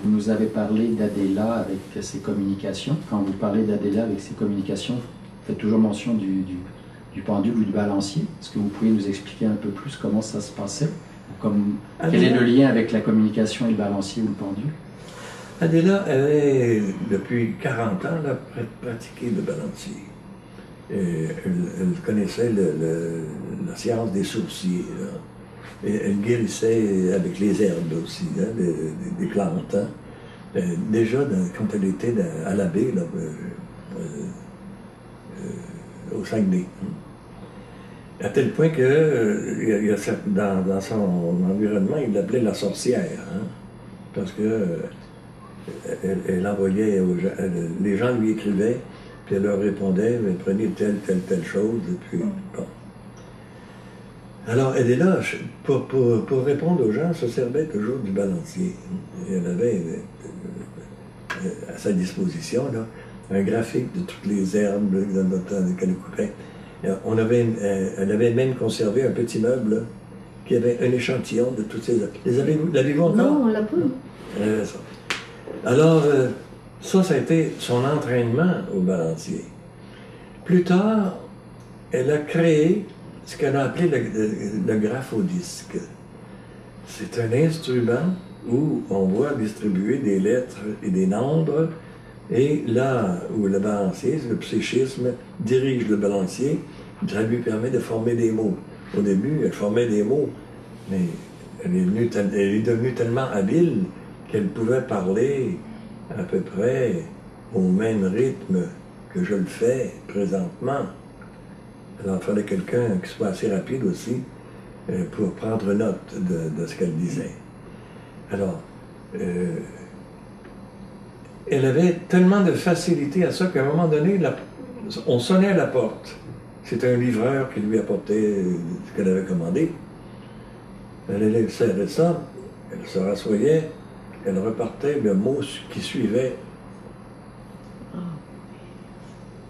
Vous nous avez parlé d'Adéla avec ses communications. Quand vous parlez d'Adéla avec ses communications, vous faites toujours mention du pendule ou du balancier. Est-ce que vous pouvez nous expliquer un peu plus comment ça se passait? Quel est le lien avec la communication et le balancier ou le pendule? Adéla avait, depuis 40 ans, là, pratiqué le balancier. Elle connaissait la science des sourciers. Là. Et elle guérissait avec les herbes aussi, hein, des plantes. Hein. Déjà, quand elle était à la baie, là, au Saguenay. À tel point que dans son environnement, il l'appelait la sorcière. Hein, parce que elle envoyait aux gens, les gens lui écrivaient, puis elle leur répondait, mais prenez telle chose, et puis bon. Alors, elle est là, pour répondre aux gens, elle se servait toujours du balancier. Et elle avait à sa disposition là, un graphique de toutes les herbes qu'elle coupait. Elle avait même conservé un petit meuble là, qui avait un échantillon de toutes ces herbes. L'avez-vous encore? Non, on l'a pas. Alors, ça a été son entraînement au balancier. Plus tard, elle a créé ce qu'elle a appelé le graphodisque. C'est un instrument où on voit distribuer des lettres et des nombres, et là où le balancier, le psychisme, dirige le balancier, ça lui permet de former des mots. Au début, elle formait des mots, mais elle est devenue tellement habile qu'elle pouvait parler à peu près au même rythme que je le fais présentement. Alors, il fallait quelqu'un qui soit assez rapide aussi pour prendre note de ce qu'elle disait. Alors, elle avait tellement de facilité à ça qu'à un moment donné, on sonnait à la porte. C'était un livreur qui lui apportait ce qu'elle avait commandé. Elle allait serrer ça, elle se rassoyait, elle repartait, le mot qui suivait.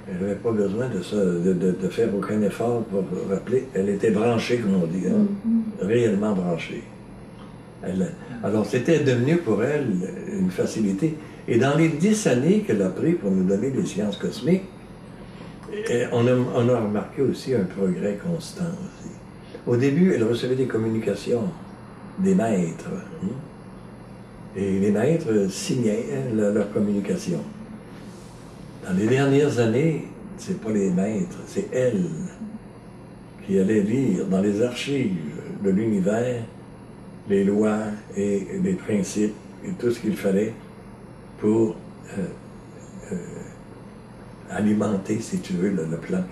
Elle n'avait pas besoin de faire aucun effort pour rappeler. Elle était branchée, comme on dit, hein? Réellement branchée. Alors, c'était devenu pour elle une facilité. Et dans les 10 années qu'elle a pris pour nous donner les sciences cosmiques, on a remarqué aussi un progrès constant aussi. Au début, elle recevait des communications des maîtres. Hein? Et les maîtres signaient leurs communications. Dans les dernières années, c'est pas les maîtres, c'est elle qui allait lire dans les archives de l'univers les lois et les principes et tout ce qu'il fallait pour alimenter, si tu veux, le plan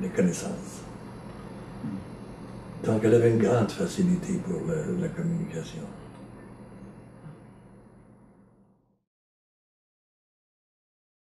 des connaissances. Donc elle avait une grande facilité pour la communication.